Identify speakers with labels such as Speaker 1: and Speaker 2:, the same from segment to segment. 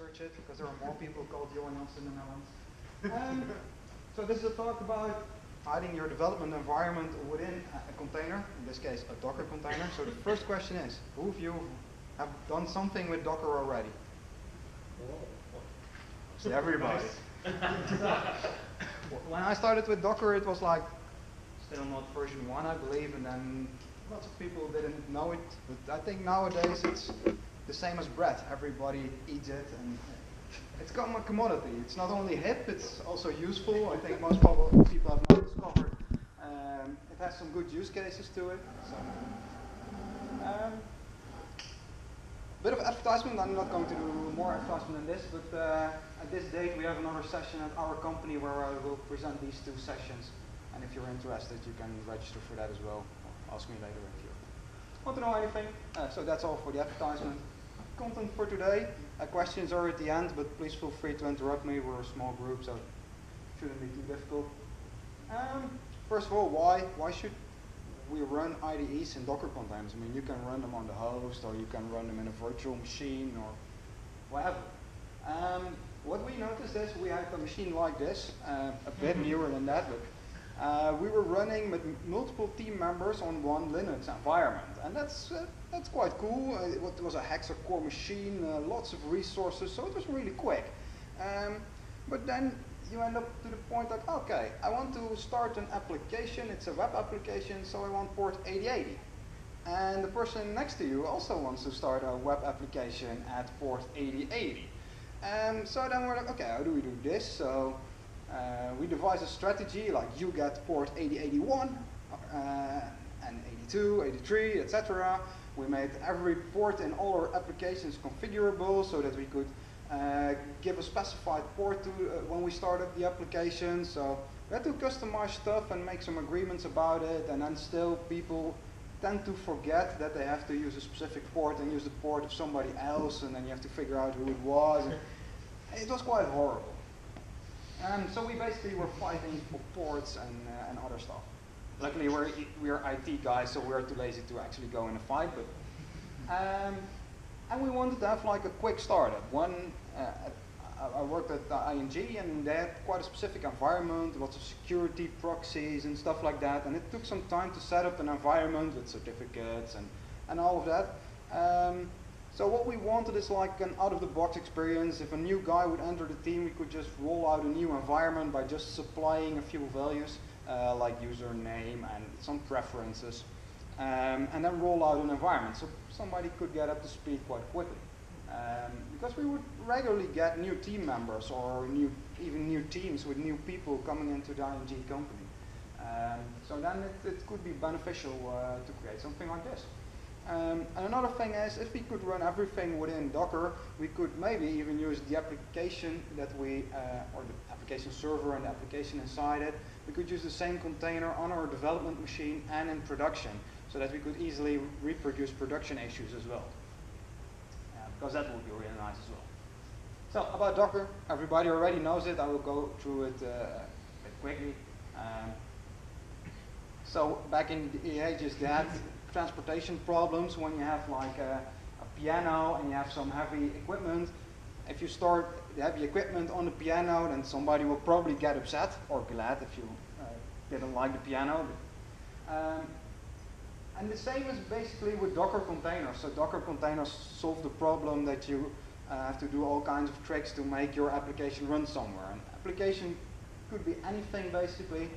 Speaker 1: research it, because there are more people called Johan Janssen in the Netherlands. So this is a talk about hiding your development environment within a container, in this case a Docker container. So the first question is, who of you have done something with Docker already? See, everybody. When I started with Docker, it was like still not version 1, I believe, and then lots of people didn't know it. But I think nowadays it's the same as bread. Everybody eats it, and it's become a commodity. It's not only hip, it's also useful. I think most people have now discovered it has some good use cases to it. So, bit of advertisement. I'm not going to do more advertisement than this, but at this date we have another session at our company where I will present these 2 sessions. And if you're interested, you can register for that as well. Or ask me later if you want to know anything. So that's all for the advertisement. Content for today. Questions are at the end, but please feel free to interrupt me. We're a small group, so it shouldn't be too difficult. First of all, why should we run IDEs in Docker containers? I mean, you can run them on the host, or you can run them in a virtual machine, or whatever. What we noticed is we have a machine like this, a bit newer than that, but we were running with multiple team members on one Linux environment, and that's quite cool. It was a hexa-core machine, lots of resources, so it was really quick. But then you end up to the point like, okay, I want to start an application. It's a web application, so I want port 8080. And the person next to you also wants to start a web application at port 8080. So then we're like, okay, how do we do this? So we devised a strategy, like you get port 8081 and 82, 83, etc. We made every port in all our applications configurable so that we could give a specified port to when we started the application. So we had to customize stuff and make some agreements about it, and then still people tend to forget that they have to use a specific port and use the port of somebody else, and then you have to figure out who it was. It was quite horrible. So we basically were fighting for ports and other stuff. Luckily, we're IT guys, so we're too lazy to actually go in a fight. But and we wanted to have like a quick startup. I worked at ING, and they had quite a specific environment, lots of security proxies and stuff like that. And it took some time to set up an environment with certificates and all of that. So what we wanted is like an out-of-the-box experience. If a new guy would enter the team, we could just roll out a new environment by just supplying a few values, like username and some preferences, and then roll out an environment. So somebody could get up to speed quite quickly. Because we would regularly get new team members or even new teams with new people coming into the ING company. So then it could be beneficial to create something like this. And another thing is, if we could run everything within Docker, we could maybe even use the application that or the application server and the application inside it. We could use the same container on our development machine and in production, so that we could easily reproduce production issues as well. Because that would be really nice as well. So about Docker, everybody already knows it. I will go through it a bit quickly. So back in the ages, they had transportation problems when you have like a piano and you have some heavy equipment. If you start the heavy equipment on the piano, then somebody will probably get upset, or glad if you didn't like the piano. And the same is basically with Docker containers. So Docker containers solve the problem that you have to do all kinds of tricks to make your application run somewhere. An application could be anything basically.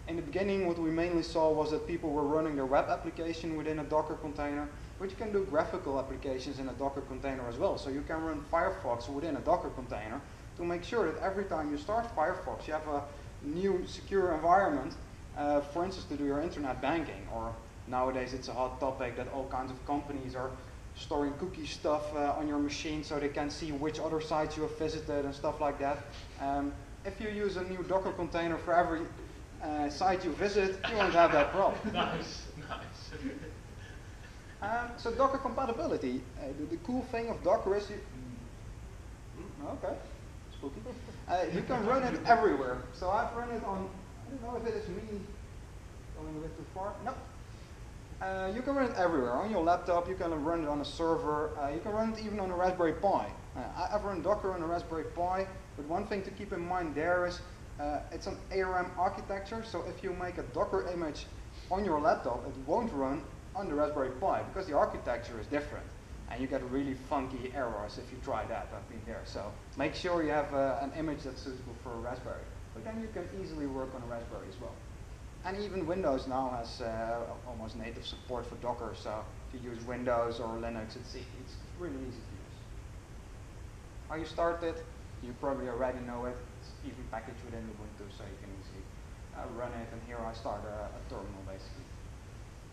Speaker 1: In the beginning, what we mainly saw was that people were running their web application within a Docker container, but you can do graphical applications in a Docker container as well. So you can run Firefox within a Docker container to make sure that every time you start Firefox, you have a new secure environment, for instance, to do your internet banking. Or nowadays, it's a hot topic that all kinds of companies are storing cookie stuff on your machine so they can see which other sites you have visited and stuff like that. If you use a new Docker container for every site you visit, you won't have that problem.
Speaker 2: Nice.
Speaker 1: So Docker compatibility. The cool thing of Docker is okay, spooky. You can run it everywhere. So I've run it on, I don't know if it is me going a bit too far. No. You can run it everywhere. On your laptop, you can run it on a server. You can run it even on a Raspberry Pi. I've run Docker on a Raspberry Pi, but one thing to keep in mind there is it's an ARM architecture, so if you make a Docker image on your laptop, it won't run on the Raspberry Pi because the architecture is different. And you get really funky errors if you try that. I've been there. So make sure you have an image that's suitable for a Raspberry. But then you can easily work on a Raspberry as well. And even Windows now has almost native support for Docker. So if you use Windows or Linux, it's really easy to use. How you start it, you probably already know it. It's even packaged within Ubuntu, so you can easily run it. And here I start a terminal, basically.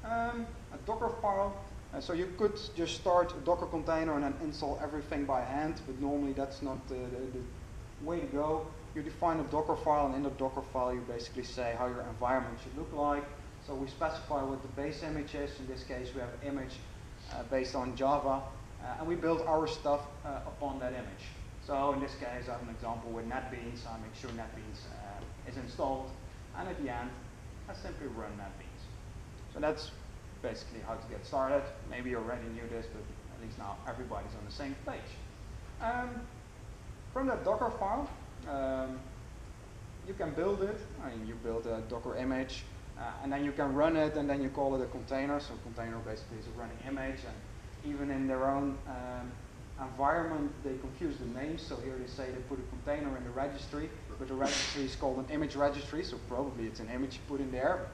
Speaker 1: A Docker file. So you could just start a Docker container and then install everything by hand, but normally that's not the way to go. You define a Docker file, and in the Docker file you basically say how your environment should look like. So we specify what the base image is. In this case we have an image based on Java, and we build our stuff upon that image. So in this case I have an example with NetBeans. I make sure NetBeans is installed, and at the end I simply run NetBeans. So that's basically how to get started. Maybe you already knew this, but at least now everybody's on the same page. From that Docker file, you can build it. You build a Docker image, and then you can run it, and then you call it a container. So container basically is a running image, and even in their own environment, they confuse the names. So here they say they put a container in the registry, but the registry is called an image registry, so probably it's an image put in there.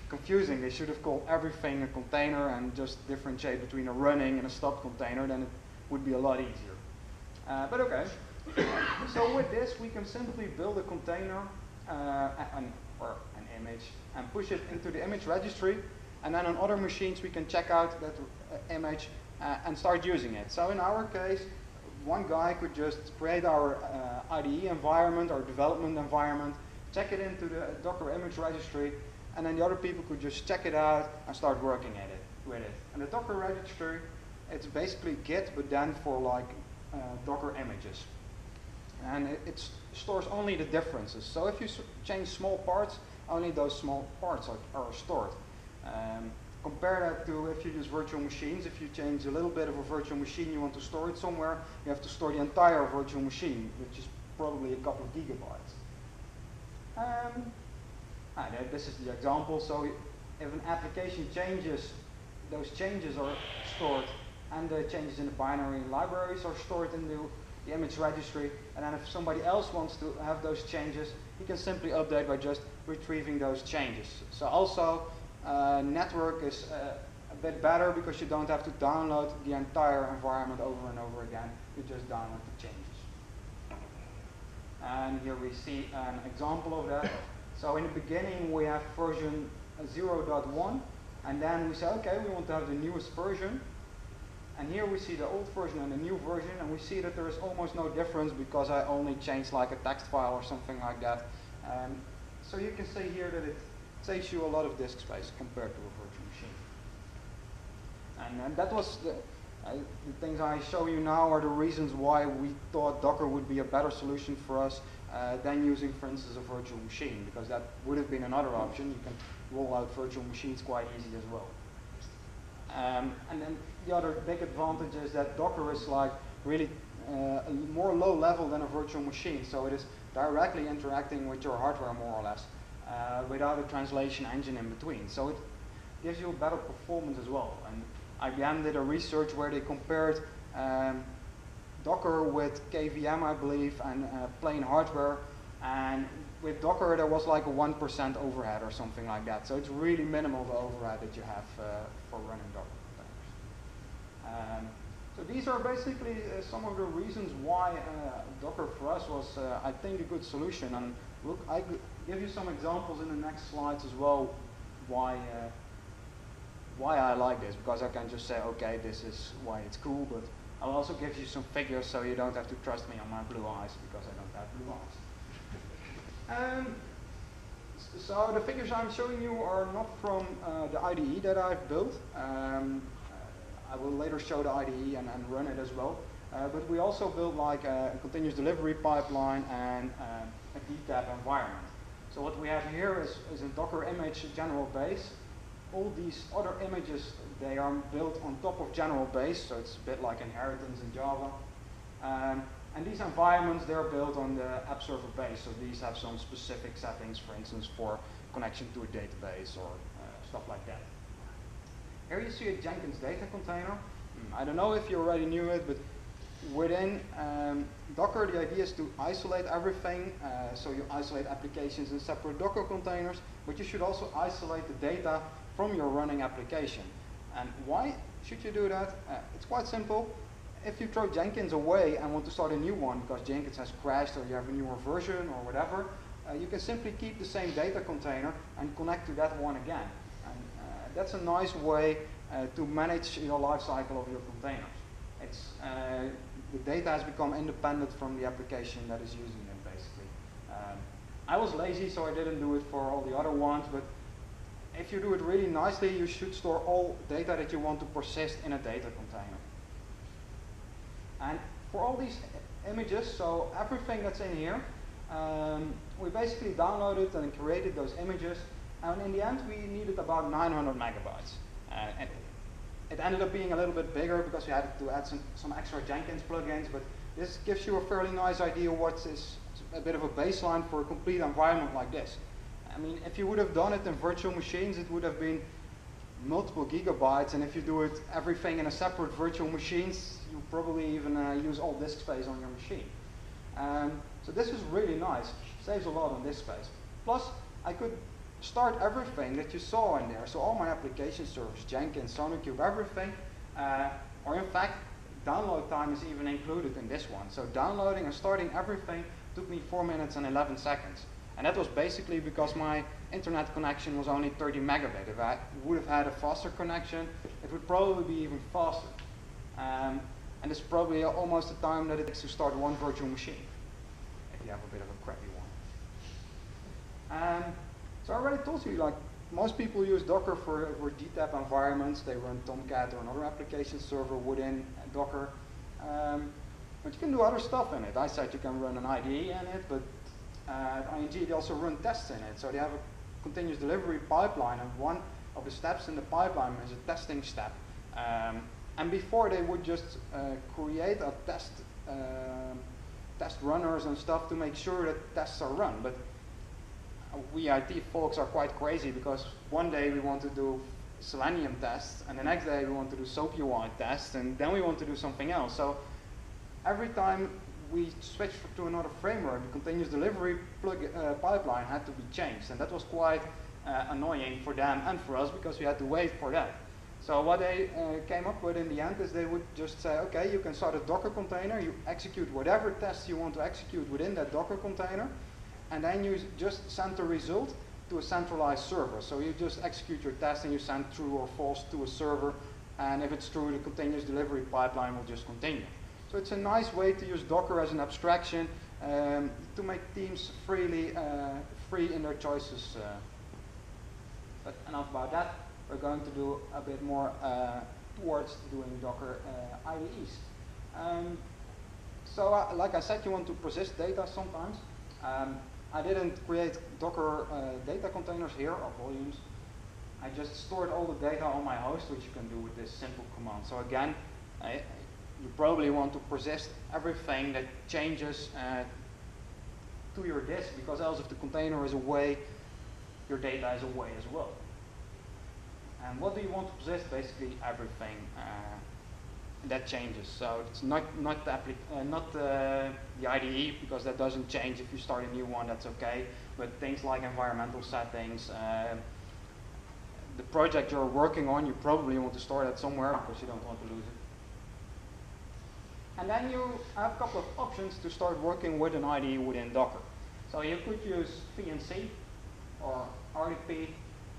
Speaker 1: Confusing. They should have called everything a container and just differentiate between a running and a stop container, then it would be a lot easier. But okay. So with this we can simply build a container or an image and push it into the image registry, and then on other machines we can check out that image and start using it. So in our case, one guy could just create our IDE environment, our development environment, check it into the Docker image registry, and then the other people could just check it out and start working with it. And the Docker registry, it's basically Git, but then for like Docker images. And it stores only the differences. So if you change small parts, only those small parts are stored. Compare that to if you use virtual machines. If you change a little bit of a virtual machine, you want to store it somewhere, you have to store the entire virtual machine, which is probably a couple of gigabytes. This is the example. So if an application changes, those changes are stored, and the changes in the binary libraries are stored in the image registry. And then if somebody else wants to have those changes, he can simply update by just retrieving those changes. So also, network is a bit better because you don't have to download the entire environment over and over again. You just download the changes. And here we see an example of that. So in the beginning we have version 0.1, and then we say, okay, we want to have the newest version. And here we see the old version and the new version, and we see that there is almost no difference because I only changed like a text file or something like that. So you can see here that it saves you a lot of disk space compared to a virtual machine. And that was the things I show you now are the reasons why we thought Docker would be a better solution for us than using, for instance, a virtual machine, because that would have been another option. You can roll out virtual machines quite easy as well. And then the other big advantage is that Docker is like really more low level than a virtual machine, so it is directly interacting with your hardware more or less, without a translation engine in between. So it gives you a better performance as well. And IBM did a research where they compared Docker with KVM, I believe, and plain hardware, and with Docker there was like a 1% overhead or something like that. So it's really minimal the overhead that you have for running Docker containers. So these are basically some of the reasons why Docker for us was, I think, a good solution. And look, I could give you some examples in the next slides as well why I like this, because I can just say, okay, this is why it's cool, but I'll also give you some figures so you don't have to trust me on my blue eyes, because I don't have blue eyes. So the figures I'm showing you are not from the IDE that I've built. I will later show the IDE and run it as well. But we also built like a continuous delivery pipeline and a DTAP environment. So what we have here is a Docker image general base. All these other images, they are built on top of general base, so it's a bit like inheritance in Java. And these environments, they're built on the app server base, so these have some specific settings, for instance, for connection to a database or stuff like that. Here you see a Jenkins data container. I don't know if you already knew it, but within Docker, the idea is to isolate everything. So you isolate applications in separate Docker containers, but you should also isolate the data from your running application. And why should you do that? It's quite simple. If you throw Jenkins away and want to start a new one because Jenkins has crashed or you have a newer version or whatever, you can simply keep the same data container and connect to that one again. And that's a nice way to manage your life cycle of your containers. It's, the data has become independent from the application that is using it, basically. I was lazy, so I didn't do it for all the other ones, but if you do it really nicely, you should store all data that you want to persist in a data container. And for all these images, so everything that's in here, we basically downloaded and created those images, and in the end we needed about 900 megabytes. And it ended up being a little bit bigger because we had to add some extra Jenkins plugins, but this gives you a fairly nice idea what is a bit of a baseline for a complete environment like this. I mean, if you would have done it in virtual machines, it would have been multiple gigabytes, and if you do it everything in a separate virtual machines, you probably even use all disk space on your machine. So this is really nice, saves a lot on disk space. Plus, I could start everything that you saw in there, so all my application servers, Jenkins, SonarQube, everything, or in fact, download time is even included in this one. So downloading and starting everything took me 4 minutes and 11 seconds. And that was basically because my internet connection was only 30 megabit. If I would have had a faster connection, it would probably be even faster. And it's probably almost the time that it takes to start one virtual machine, if you have a bit of a crappy one. So I already told you, like, most people use Docker for DTAP environments. They run Tomcat or another application server within Docker. But you can do other stuff in it. I said you can run an IDE in it, but at ING they also run tests in it. So they have a continuous delivery pipeline, and one of the steps in the pipeline is a testing step. And before they would just create a test runners and stuff to make sure that tests are run. But we IT folks are quite crazy because one day we want to do Selenium tests, and the next day we want to do SOAP UI tests, and then we want to do something else. So every time we switched to another framework, the continuous delivery pipeline had to be changed, and that was quite annoying for them and for us because we had to wait for that. So what they came up with in the end is they would just say, okay, you can start a Docker container, you execute whatever tests you want to execute within that Docker container, and then you just send the result to a centralized server. So you just execute your test and you send true or false to a server, and if it's true, the continuous delivery pipeline will just continue. So it's a nice way to use Docker as an abstraction to make teams free in their choices. But enough about that. We're going to do a bit more towards doing Docker IDEs. So like I said, you want to persist data sometimes. I didn't create Docker data containers here or volumes. I just stored all the data on my host, which you can do with this simple command. So again, you probably want to persist everything that changes to your disk, because else if the container is away, your data is away as well. And what do you want to persist? Basically everything that changes. So it's not the IDE, because that doesn't change. If you start a new one, that's okay. But things like environmental settings, the project you're working on, you probably want to store that somewhere because you don't want to lose it. And then you have a couple of options to start working with an IDE within Docker. So you could use VNC or RDP,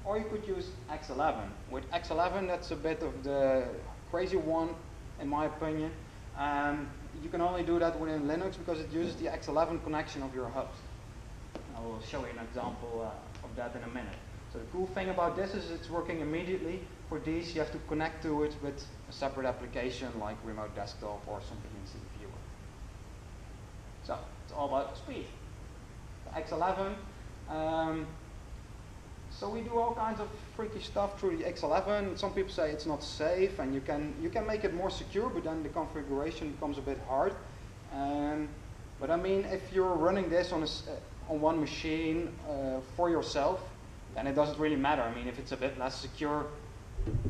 Speaker 1: or you could use X11. With X11, that's a bit of the crazy one, in my opinion. You can only do that within Linux because it uses the X11 connection of your host. I will show you an example of that in a minute. So the cool thing about this is it's working immediately. For these, you have to connect to it with a separate application like Remote Desktop or something in CD Viewer. So it's all about speed. X11. So we do all kinds of freaky stuff through the X11. Some people say it's not safe, and you can make it more secure, but then the configuration becomes a bit hard. But I mean, if you're running this on on one machine for yourself, then it doesn't really matter. I mean, if it's a bit less secure,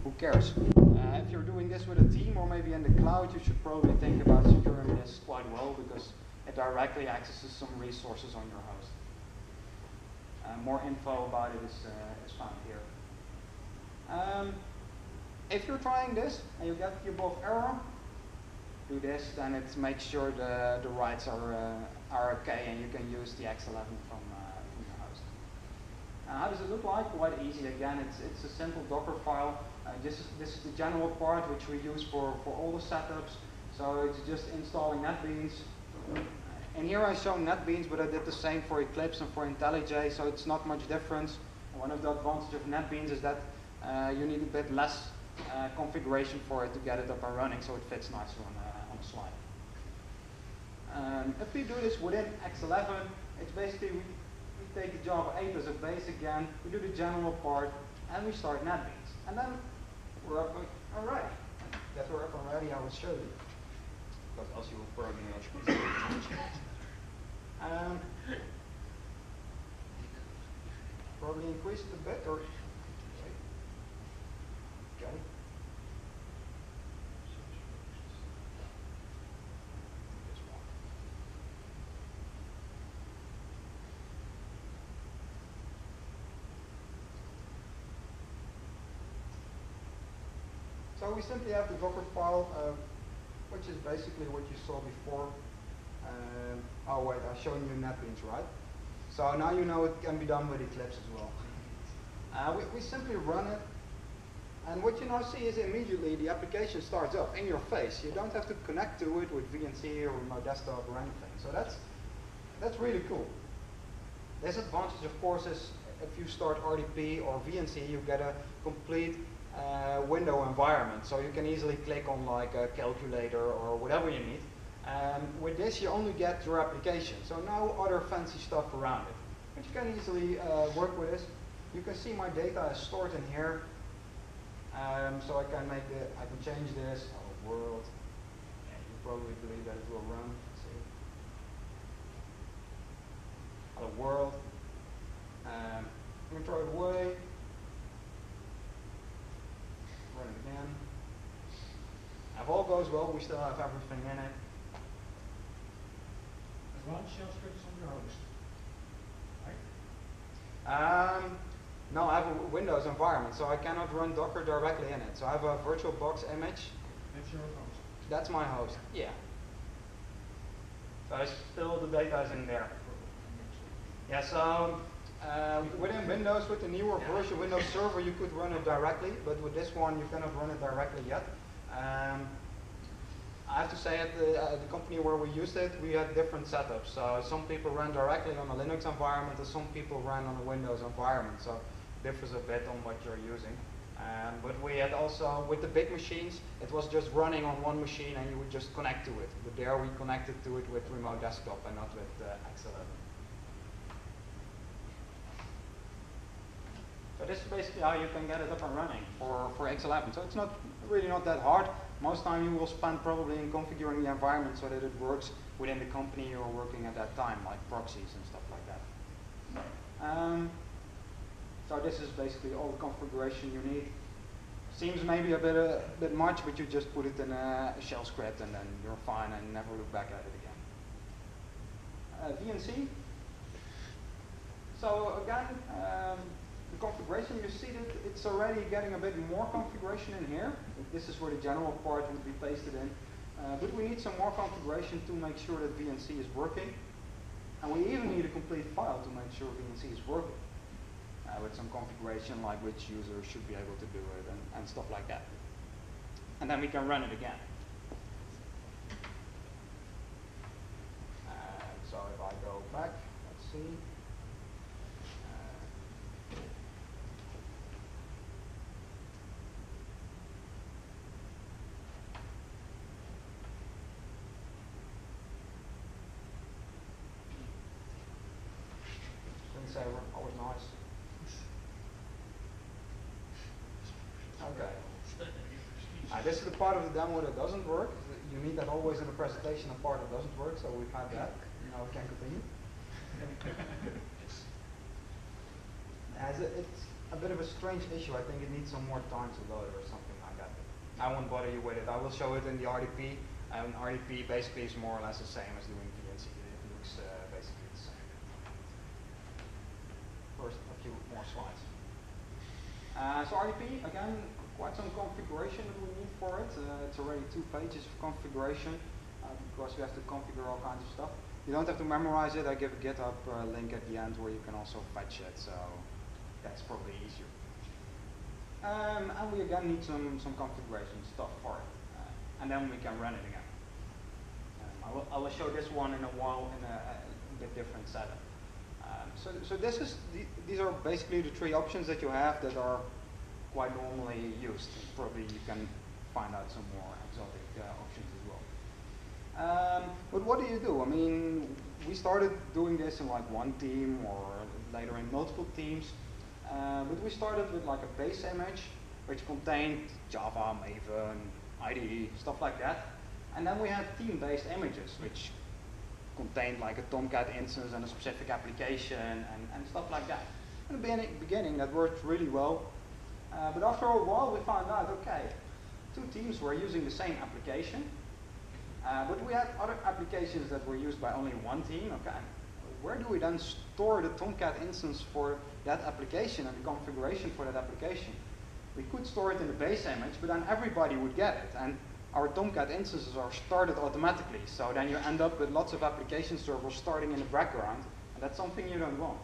Speaker 1: who cares? If you're doing this with a team or maybe in the cloud, you should probably think about securing this quite well because it directly accesses some resources on your host. More info about it is found here. If you're trying this and you get the above error, do this, then it makes sure the rights are okay and you can use the X11 from your host. How does it look like? Quite easy. Again, it's a simple Docker file. This is the general part which we use for all the setups. So it's just installing NetBeans. And here I show NetBeans, but I did the same for Eclipse and for IntelliJ, so it's not much difference. One of the advantages of NetBeans is that you need a bit less configuration for it to get it up and running, so it fits nicely on the slide. If we do this within X11, it's basically we take the Java 8 as a base again, we do the general part, and we start NetBeans. And then we're up and ready. That we're up and ready, I will show you. Because else you will probably not. Probably increase it a bit, or okay. So we simply have the Docker file, which is basically what you saw before. Oh wait, I've shown you NetBeans, right? So now you know it can be done with Eclipse as well. We simply run it, and what you now see is immediately the application starts up in your face. You don't have to connect to it with VNC or remote desktop or anything. So that's really cool. Disadvantage, of course, is if you start RDP or VNC, you get a complete window environment. So you can easily click on like a calculator or whatever you need. With this, you only get your application, so no other fancy stuff around it. But you can easily work with this. You can see my data is stored in here, so I can change this. Oh, world. Yeah, you probably believe that it will run. Let's see. Hello world. I'm gonna throw it away. Run it again. If all goes well, we still have everything in it.
Speaker 2: Run shell scripts on your host, right?
Speaker 1: No, I have a Windows environment, so I cannot run Docker directly in it. So I have a VirtualBox image.
Speaker 2: That's your host.
Speaker 1: That's my host, yeah. So still the data is in there. Yeah, so within Windows, with the newer version, Windows Server, you could run it directly, but with this one, you cannot run it directly yet. I have to say at the company where we used it, we had different setups. So some people ran directly on a Linux environment and some people ran on a Windows environment. So it differs a bit on what you're using. But we had also, with the big machines, it was just running on one machine and you would just connect to it. But there we connected to it with remote desktop and not with X11. So this is basically how you can get it up and running for X11. So it's really not that hard. Most time you will spend probably in configuring the environment so that it works within the company you're working at that time, like proxies and stuff like that. So this is basically all the configuration you need. Seems maybe a bit much, but you just put it in a shell script and then you're fine and never look back at it again. VNC. So again, the configuration, you see that it's already getting a bit more configuration in here. This is where the general part would be pasted in. But we need some more configuration to make sure that VNC is working. And we even need a complete file to make sure VNC is working. With some configuration like which user should be able to do it and stuff like that. And then we can run it again. So if I go back, let's see. Screensaver, always nice. Okay. This is the part of the demo that doesn't work. you need that always in the presentation, a part that doesn't work, so we've had that. Now we can continue. It's a bit of a strange issue. I think it needs some more time to load or something like that. I won't bother you with it. I will show it in the RDP. And RDP basically is more or less the same as doing PNC. It looks basically the same. First, a few more slides. So RDP, again, quite some configuration that we need for it. It's already 2 pages of configuration because we have to configure all kinds of stuff. You don't have to memorize it. I give a GitHub link at the end where you can also fetch it, so that's probably easier. And we again need some configuration stuff for it, and then we can run it again. I will show this one in a while in a bit different setup. So these are basically the 3 options that you have that are quite normally used. Probably you can find out some more exotic options as well. But what do you do? I mean, we started doing this in like 1 team or later in multiple teams. But we started with like a base image which contained Java, Maven, IDE, stuff like that. And then we had team-based images which contained like a Tomcat instance and a specific application and stuff like that. In the beginning that worked really well. But after a while we found out, okay, 2 teams were using the same application. But we had other applications that were used by only 1 team. Okay, where do we then store the Tomcat instance for that application and the configuration for that application? We could store it in the base image, but then everybody would get it. And our Tomcat instances are started automatically. So then you end up with lots of application servers starting in the background, and that's something you don't want.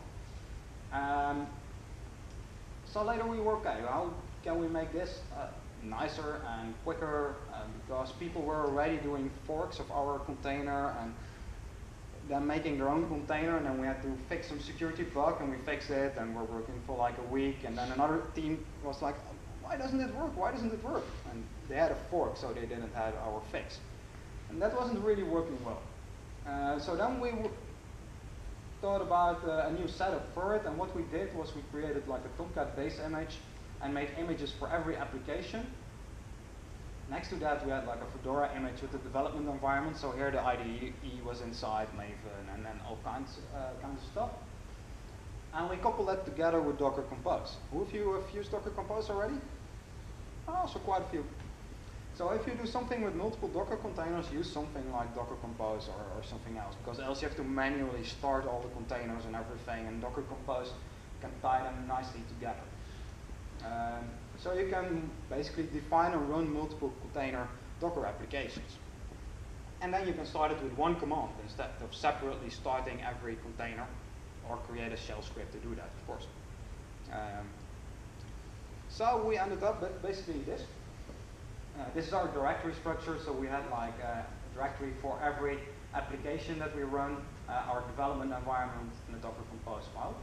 Speaker 1: So later we were, okay, how can we make this nicer and quicker? Because people were already doing forks of our container and then making their own container, and then we had to fix some security bug, and we fixed it, and we're working for like a week, and then another team was like, why doesn't it work? Why doesn't it work? And they had a fork, so they didn't have our fix. And that wasn't really working well. So then we thought about a new setup for it, and what we did was we created like a Tomcat base image and made images for every application. Next to that, we had like a Fedora image with the development environment. So here the IDE was inside Maven, and then all kinds of stuff. And we coupled that together with Docker Compose. Who of you have used Docker Compose already? Also quite a few. So if you do something with multiple Docker containers, use something like Docker Compose or something else, because else you have to manually start all the containers and everything, and Docker Compose can tie them nicely together. So you can basically define and run multiple container Docker applications. And then you can start it with 1 command instead of separately starting every container, or create a shell script to do that, of course. So we ended up with basically this. This is our directory structure, so we had like a directory for every application that we run, our development environment, and the Docker Compose file.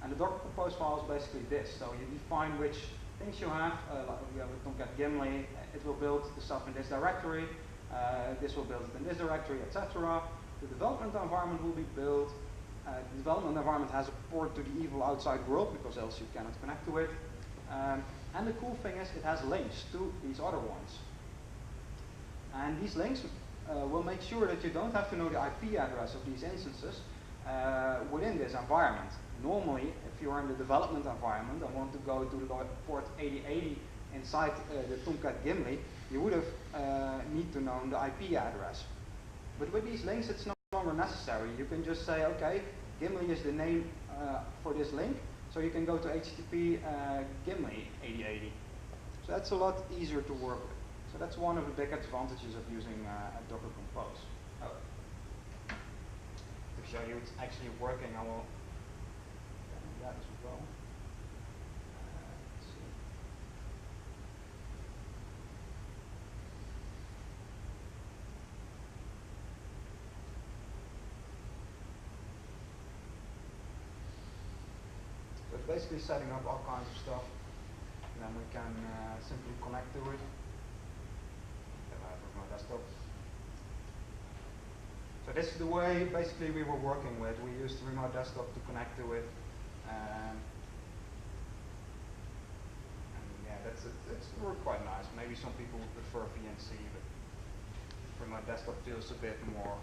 Speaker 1: And the Docker Compose file is basically this. So you define which things you have. Like we have a Tomcat Gimli, it will build the stuff in this directory. This will build it in this directory, etc. The development environment will be built. The development environment has a port to the evil outside world, because else you cannot connect to it. And the cool thing is it has links to these other ones. And these links will make sure that you don't have to know the IP address of these instances within this environment. Normally, if you're in the development environment and want to go to the port 8080 inside the Tomcat Gimli, you would have need to know the IP address. But with these links, it's no longer necessary. You can just say, okay, Gimli is the name for this link, so you can go to HTTP Gimli 8080. So that's a lot easier to work with. So that's one of the big advantages of using Docker Compose. Oh. To show you it's actually working, I will do that as well. Let's see. So it's basically setting up all kinds of stuff, and then we can simply connect to it. If I have my desktop. So this is the way basically we were working with. We used remote desktop to connect to it. And yeah, it's worked quite nice. Maybe some people would prefer VNC, but remote desktop feels a bit more.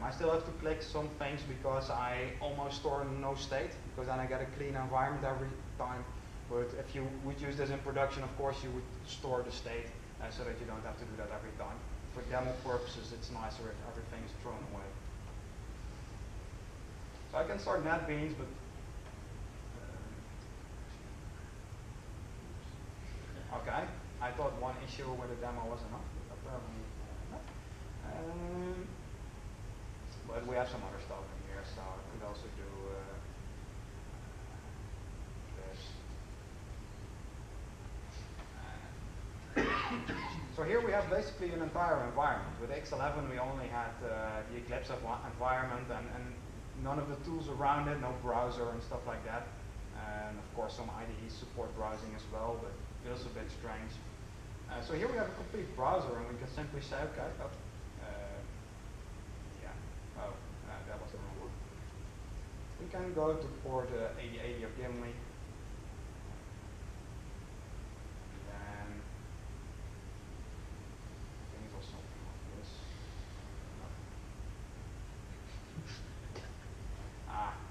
Speaker 1: I still have to click some things because I almost store no state, because then I get a clean environment every time. But if you would use this in production, of course, you would store the state so that you don't have to do that every time. For demo purposes, it's nicer if everything is thrown away. So I can start NetBeans, but okay. I thought one issue with the demo was enough, but apparently not. But we have some other stuff in here, so I could also do this. So here we have basically an entire environment. With X11 we only had the Eclipse environment and none of the tools around it, no browser and stuff like that. And of course some IDEs support browsing as well, but it feels a bit strange. So here we have a complete browser and we can simply say, okay, that was the wrong one. We can go to port 8080 of Gimli. Then things or something like this.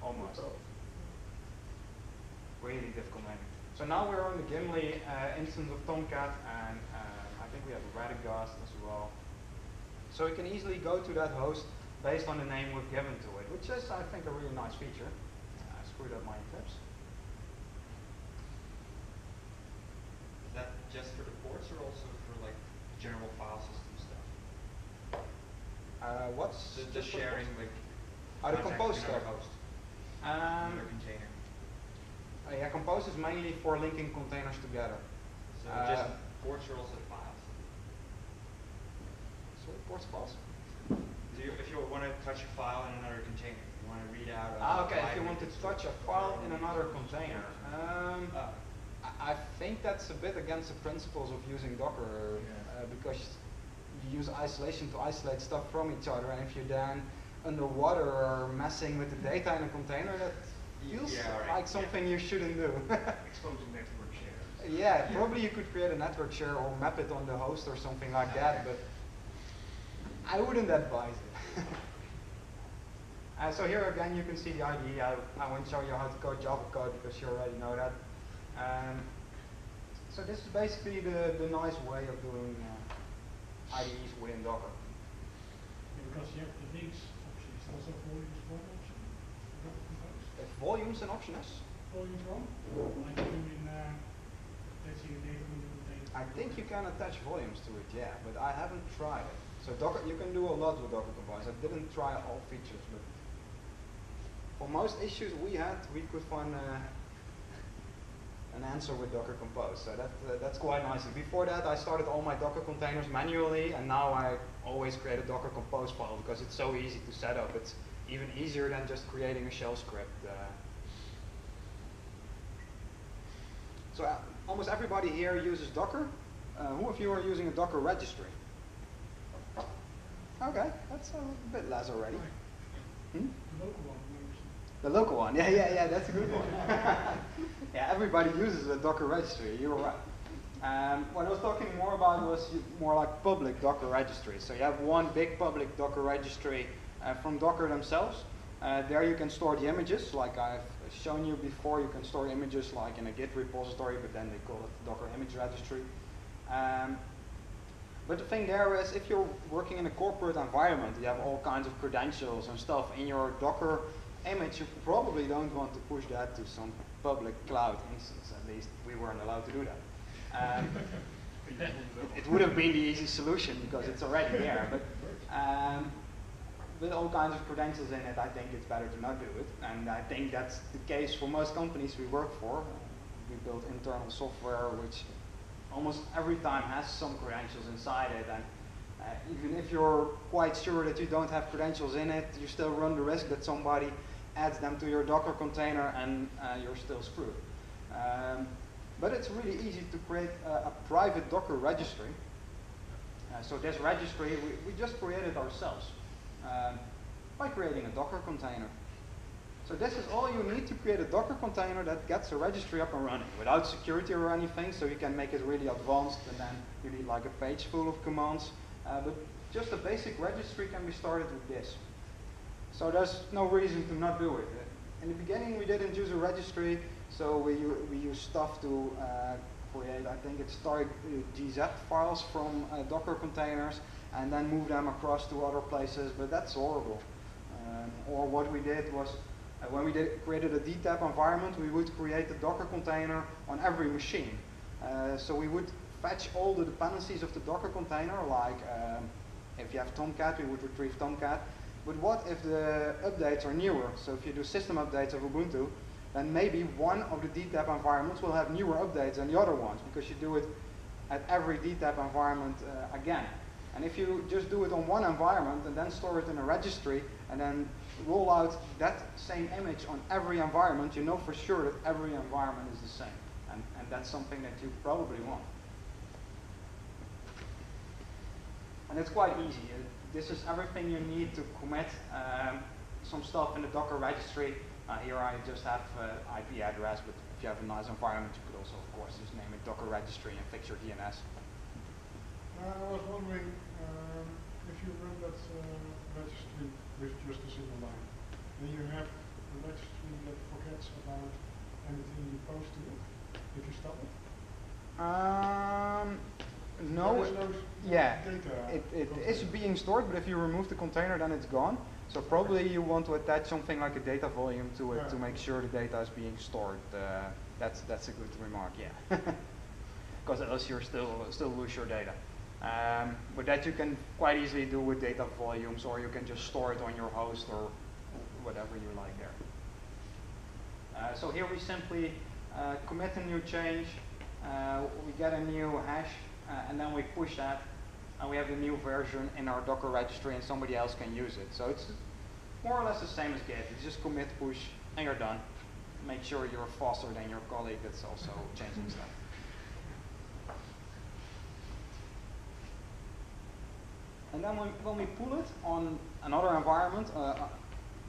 Speaker 1: Almost. Really difficult naming. So now we're on the Gimli instance of Tomcat, and I think we have a Radagast as well. So we can easily go to that host based on the name we've given to it, which is, I think, a really nice feature. I screwed up my Eclipse.
Speaker 3: Is that just for the ports or also for like general file system stuff?
Speaker 1: What's
Speaker 3: the sharing, like
Speaker 1: the Compose stuff?
Speaker 3: Host,
Speaker 1: another
Speaker 3: container.
Speaker 1: Yeah, Compose is mainly for linking containers together.
Speaker 3: So just ports or also files?
Speaker 1: Sorry, ports, files?
Speaker 3: So if you want to touch a file in another container, you want to read out.
Speaker 1: Okay, if you want to touch a file in another container. I think that's a bit against the principles of using Docker, because you use isolation to isolate stuff from each other, and if you then underwater are messing with the data in a container, that feels like something you shouldn't do.
Speaker 2: Exposing network shares.
Speaker 1: Yeah, probably you could create a network share or map it on the host or something like that, but I wouldn't advise it. So here again you can see the IDE. I won't show you how to code Java code because you already know that. So this is basically the nice way of doing IDEs within Docker.
Speaker 2: Yeah, because you have the links option, is also volumes one option? Docker Compose?
Speaker 1: If volumes an option is?
Speaker 2: Volumes one? Like you do in attaching a data from the container.
Speaker 1: I think you can attach volumes to it, yeah, but I haven't tried it. So Docker, you can do a lot with Docker Compose. I didn't try all features, but for most issues we had, we could find an answer with Docker Compose. So that's quite nice. Before that, I started all my Docker containers manually, and now I always create a Docker Compose file because it's so easy to set up. It's even easier than just creating a shell script. So almost everybody here uses Docker. Who of you are using a Docker registry? Okay, that's a bit less already.
Speaker 2: The local one.
Speaker 1: The local one, yeah, that's a good one. Yeah, everybody uses a Docker registry, you were right. What I was talking more about was more like public Docker registries. So you have one big public Docker registry from Docker themselves. There you can store the images, like I've shown you before. You can store images like in a Git repository, but then they call it Docker image registry. But the thing there is, if you're working in a corporate environment, you have all kinds of credentials and stuff in your Docker image, you probably don't want to push that to some public cloud instance. At least we weren't allowed to do that. It would have been the easy solution because it's already there. But with all kinds of credentials in it, I think it's better to not do it. And I think that's the case for most companies we work for. We build internal software which almost every time has some credentials inside it. And even if you're quite sure that you don't have credentials in it, you still run the risk that somebody adds them to your Docker container and you're still screwed. But it's really easy to create a private Docker registry. So this registry, we just created ourselves by creating a Docker container. So this is all you need to create a Docker container that gets a registry up and running without security or anything, so you can make it really advanced, and then you need like a page full of commands. But just a basic registry can be started with this. So there's no reason to not do it. In the beginning we didn't use a registry, so we use stuff to create, I think it's GZ files from Docker containers and then move them across to other places, but that's horrible. Or what we did was, when we created a DTAP environment, we would create a Docker container on every machine. So we would fetch all the dependencies of the Docker container, like if you have Tomcat, we would retrieve Tomcat. But what if the updates are newer? So if you do system updates of Ubuntu, then maybe one of the DTAP environments will have newer updates than the other ones, because you do it at every DTAP environment again. And if you just do it on one environment and then store it in a registry and then roll out that same image on every environment, you know for sure that every environment is the same. And that's something that you probably want. And it's quite easy. This is everything you need to commit some stuff in the Docker registry. Here I just have IP address, but if you have a nice environment, you could also, of course, just name it Docker registry and fix your DNS.
Speaker 2: I was wondering if you run that registry with just a single line. Then you have a registry that forgets about anything you post to it if you stop it?
Speaker 1: No, yeah,
Speaker 2: data
Speaker 1: it is being stored, but if you remove the container, then it's gone. So probably you want to attach something like a data volume to it to make sure the data is being stored. That's a good remark, yeah. Because else you're still lose your data. But that you can quite easily do with data volumes, or you can just store it on your host or whatever you like there. So here we simply commit a new change, we get a new hash, and then we push that, and we have the new version in our Docker registry, and somebody else can use it. So it's more or less the same as Git. You just commit, push, and you're done. Make sure you're faster than your colleague that's also changing stuff. And then when we pull it on another environment,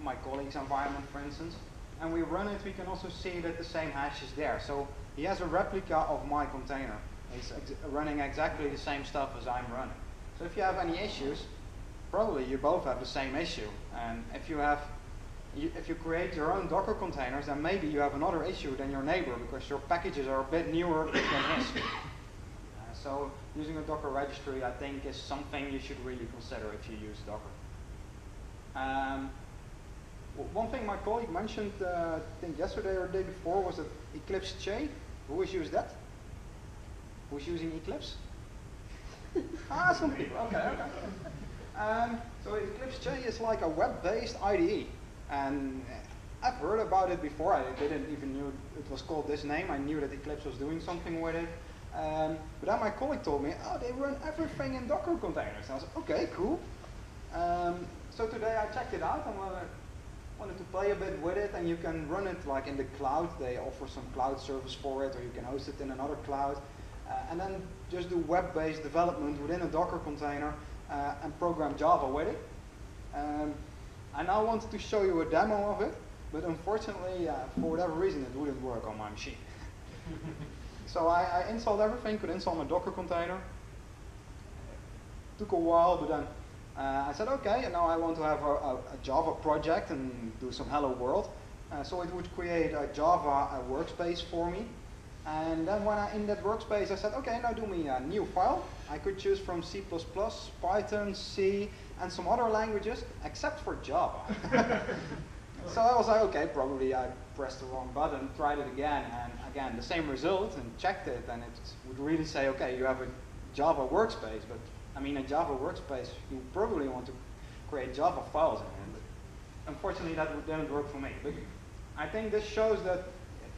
Speaker 1: my colleague's environment, for instance, and we run it, we can also see that the same hash is there. So he has a replica of my container. He's running exactly the same stuff as I'm running. So if you have any issues, probably you both have the same issue. And if you create your own Docker containers, then maybe you have another issue than your neighbor, because your packages are a bit newer than his. So using a Docker registry, I think, is something you should really consider if you use Docker. One thing my colleague mentioned, I think yesterday or the day before, was that Eclipse J. Who has used that? Who's using Eclipse? Some people. Okay. So Eclipse J is like a web-based IDE, and I've heard about it before. I didn't even know it was called this name. I knew that Eclipse was doing something with it. But then my colleague told me, oh, they run everything in Docker containers. And I was like, okay, cool. So today I checked it out and wanted to play a bit with it, and you can run it like in the cloud. They offer some cloud service for it, or you can host it in another cloud. And then just do web-based development within a Docker container and program Java with it. I now wanted to show you a demo of it, but unfortunately, for whatever reason, it wouldn't work on my machine. So I installed everything, could install my Docker container. Took a while, but then I said, okay, and now I want to have a Java project and do some hello world. So it would create a Java workspace for me. And then when in that workspace, I said, okay, now do me a new file. I could choose from C++, Python, C, and some other languages, except for Java. So I was like, okay, probably I pressed the wrong button, tried it again, and again, the same result, and checked it, and it would really say, okay, you have a Java workspace, but I mean, a Java workspace, you probably want to create Java files in it. But unfortunately, that didn't work for me. But I think this shows that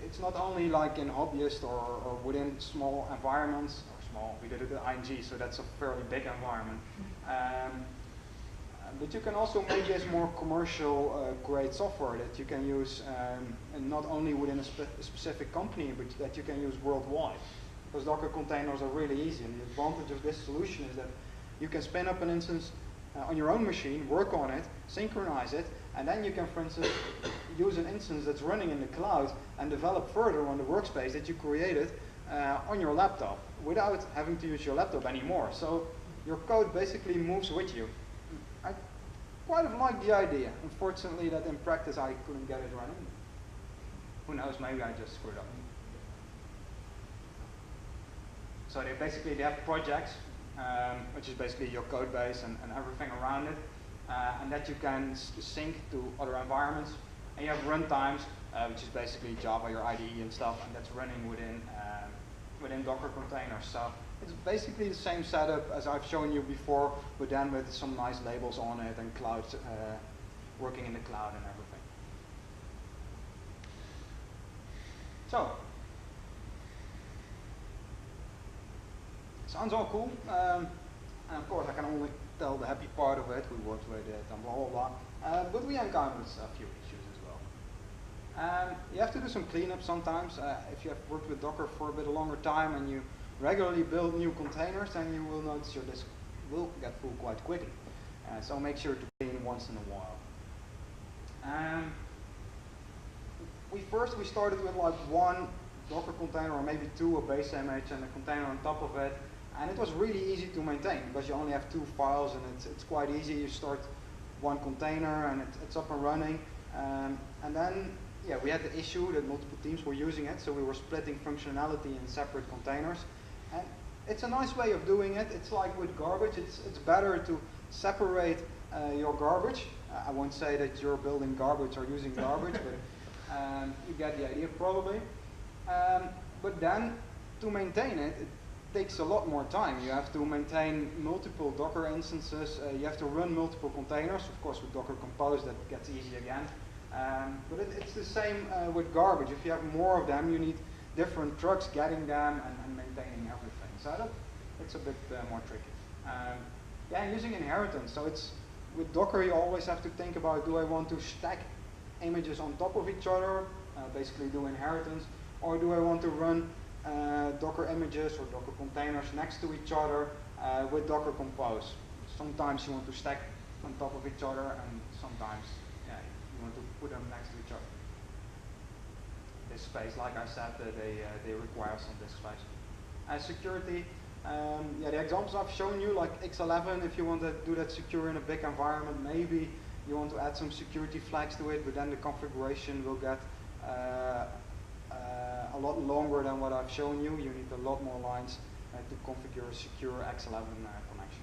Speaker 1: it's not only like in hobbyist or within small environments, or small, we did it at ING, so that's a fairly big environment. But you can also make this more commercial grade software that you can use and not only within a specific company, but that you can use worldwide. Because Docker containers are really easy, and the advantage of this solution is that you can spin up an instance on your own machine, work on it, synchronize it, and then you can, for instance, use an instance that's running in the cloud and develop further on the workspace that you created on your laptop without having to use your laptop anymore. So your code basically moves with you. I quite like the idea. Unfortunately, that in practice I couldn't get it running. Who knows, maybe I just screwed up. So they have projects, which is basically your code base and everything around it, and that you can sync to other environments. And you have runtimes, which is basically Java, your IDE and stuff, and that's running within Docker containers. So it's basically the same setup as I've shown you before, but then with some nice labels on it and cloud, working in the cloud and everything. So, sounds all cool. And of course, I can only tell the happy part of it. We worked with it and blah, blah, blah. But we encountered a few issues as well. You have to do some cleanup sometimes. If you have worked with Docker for a bit longer time and you regularly build new containers, then you will notice your disk will get full quite quickly. So make sure to clean once in a while. We started with like one Docker container or maybe two, a base image and a container on top of it. And it was really easy to maintain because you only have two files and it's quite easy. You start one container and it's up and running. And then, yeah, we had the issue that multiple teams were using it, so we were splitting functionality in separate containers. And it's a nice way of doing it. It's like with garbage. It's better to separate your garbage. I won't say that you're building garbage or using garbage, but you get the idea probably. But then, to maintain it, it takes a lot more time. You have to maintain multiple Docker instances. You have to run multiple containers. Of course, with Docker Compose, that gets easy again. But it's the same with garbage. If you have more of them, you need different trucks getting them and maintaining everything. So it's a bit more tricky. Yeah, and using inheritance. So it's with Docker, you always have to think about: do I want to stack images on top of each other, basically do inheritance, or do I want to run Docker images or Docker containers next to each other with Docker Compose? Sometimes you want to stack on top of each other, and sometimes you want to put them next to each other. Disk space, like I said, they require some disk space. Security, yeah, the examples I've shown you, like X11, if you want to do that secure in a big environment, maybe you want to add some security flags to it, but then the configuration will get a lot longer than what I've shown you. You need a lot more lines to configure a secure X11 connection.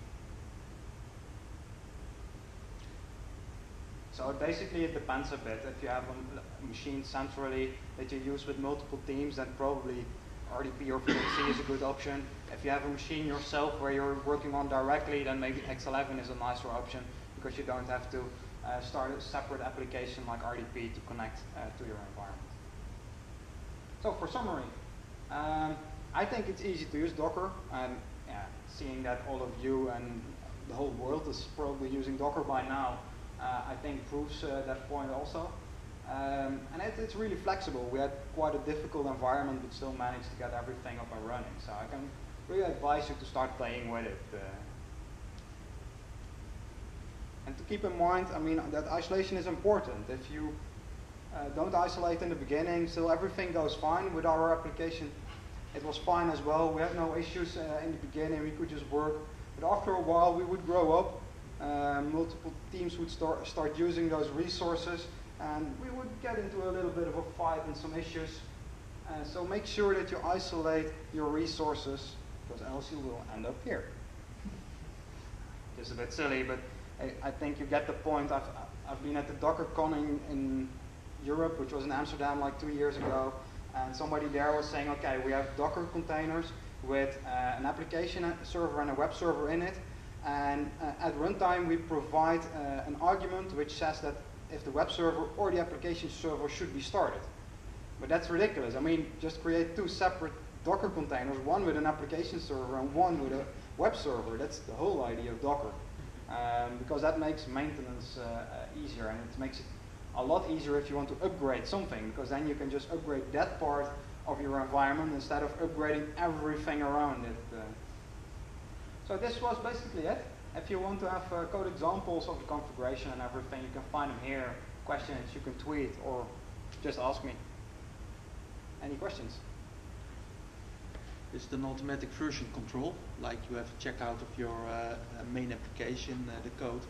Speaker 1: So basically it depends a bit. If you have a machine centrally that you use with multiple teams, then probably RDP or VXC is a good option. If you have a machine yourself where you're working on directly, then maybe X11 is a nicer option because you don't have to start a separate application like RDP to connect to your environment. So for summary, I think it's easy to use Docker, and seeing that all of you and the whole world is probably using Docker by now, I think proves that point also. And it's really flexible. We had quite a difficult environment, but still managed to get everything up and running. So I can really advise you to start playing with it. And to keep in mind, I mean, that isolation is important. If you don't isolate in the beginning, still everything goes fine. With our application, it was fine as well. We had no issues in the beginning. We could just work. But after a while, we would grow up. Multiple teams would start using those resources, and we would get into a little bit of a fight and some issues. So make sure that you isolate your resources, because else you will end up here. Just a bit silly, but I think you get the point. I've been at the DockerCon in Europe, which was in Amsterdam like 2 years ago, and somebody there was saying, okay, we have Docker containers with an application server and a web server in it, and at runtime we provide an argument which says that if the web server or the application server should be started. But that's ridiculous. I mean, just create two separate Docker containers, one with an application server and one with a web server. That's the whole idea of Docker. Because that makes maintenance easier, and it makes it a lot easier if you want to upgrade something, because then you can just upgrade that part of your environment instead of upgrading everything around it. So this was basically it. If you want to have code examples of the configuration and everything, you can find them here. Questions, you can tweet or just ask me. Any questions?
Speaker 4: Is it an automatic version control? Like you have a checkout of your main application, the code,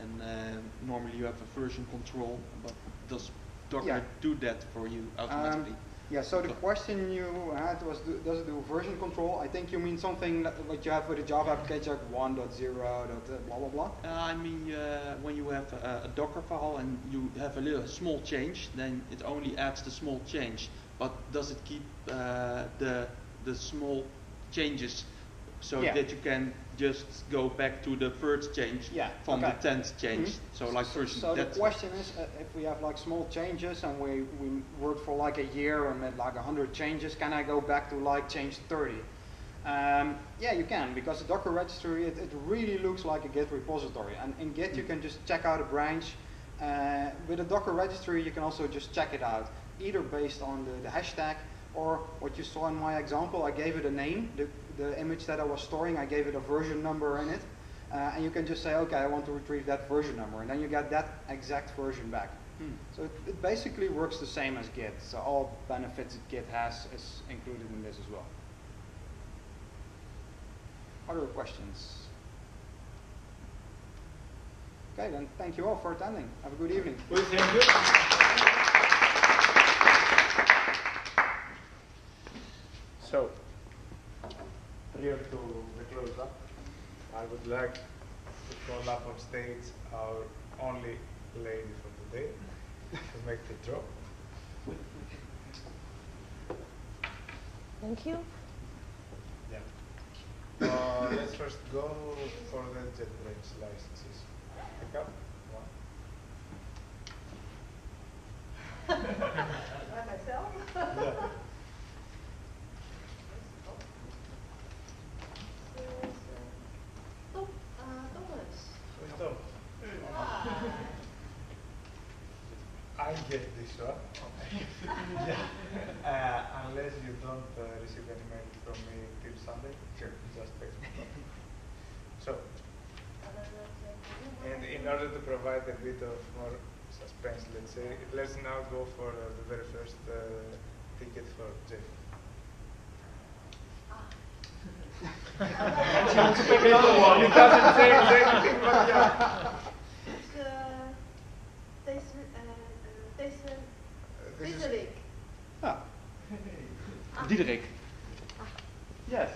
Speaker 4: and normally you have a version control, but does Docker do that for you automatically?
Speaker 1: Yeah, so the question you had was, does it do version control? I think you mean something like you have with a Java application, like 1.0, blah, blah, blah?
Speaker 4: I mean, when you have a Docker file and you have a little small change, then it only adds the small change. But does it keep the small changes so that you can just go back to the first change from the 10th change? So like version.
Speaker 1: So the question is, if we have like small changes and we work for like a year and made like 100 changes, can I go back to like change 30? Yeah, you can, because the Docker registry, it really looks like a Git repository. And in Git, you can just check out a branch. With a Docker registry, you can also just check it out, either based on the hashtag, or what you saw in my example, I gave it a name. The image that I was storing, I gave it a version number in it. And you can just say, okay, I want to retrieve that version number. And then you get that exact version back. So it basically works the same as Git. So all benefits that Git has is included in this as well. Other questions? Okay, then thank you all for attending. Have a good evening.
Speaker 5: Well, thank you. So, prior to the close-up, I would like to call up on stage our only lady for today to make the drop.
Speaker 6: Thank you.
Speaker 5: Yeah. Let's first go for the JetBrains licenses. Pick up one.
Speaker 6: By myself?
Speaker 5: Yeah. I get this one. Unless you don't receive any mail from me till Sunday, sure, just text me. So, and in order to provide a bit of more suspense, let's now go for the very first ticket for Jeff.
Speaker 1: She wants to pick another one.
Speaker 5: It doesn't say anything, but yeah.
Speaker 6: Diederik.
Speaker 1: Ah. Diederik. Yes.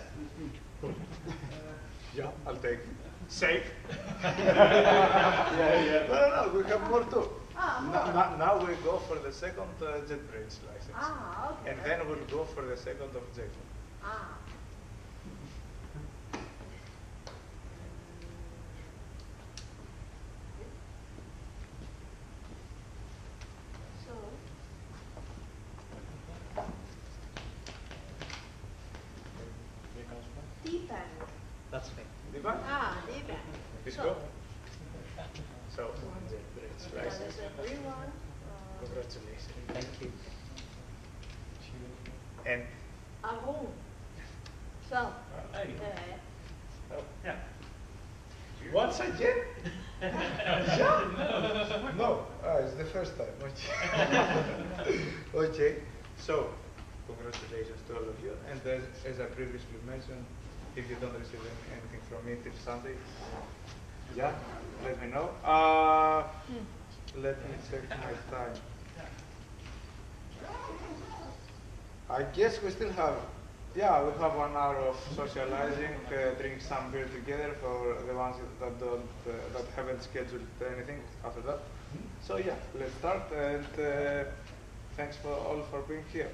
Speaker 5: Yeah, I'll take it. Safe.
Speaker 1: Yeah.
Speaker 5: No, we have more too.
Speaker 6: Ah,
Speaker 5: Now we go for the second JetBrains license.
Speaker 6: Ah, okay.
Speaker 5: And then we'll go for the second of Jeff.
Speaker 6: Ah. So, D-Bank.
Speaker 3: That's me.
Speaker 5: Diva?
Speaker 6: Ah, D-Bank.
Speaker 5: Let's
Speaker 6: So,
Speaker 5: go. So, JetBrains
Speaker 6: that
Speaker 5: license.
Speaker 6: is everyone.
Speaker 5: Congratulations.
Speaker 3: Thank you.
Speaker 5: And
Speaker 6: Aaron. So,
Speaker 3: Hey.
Speaker 5: oh,
Speaker 3: Yeah.
Speaker 5: once again? No, it's the first time. Okay, so congratulations to all of you. And as I previously mentioned, if you don't receive anything from me till Sunday, yeah, let me know. Let me check my time. I guess we still have, yeah, we have 1 hour of socializing, drink some beer together for the ones that don't, that haven't scheduled anything after that. So yeah, let's start, and thanks for all for being here.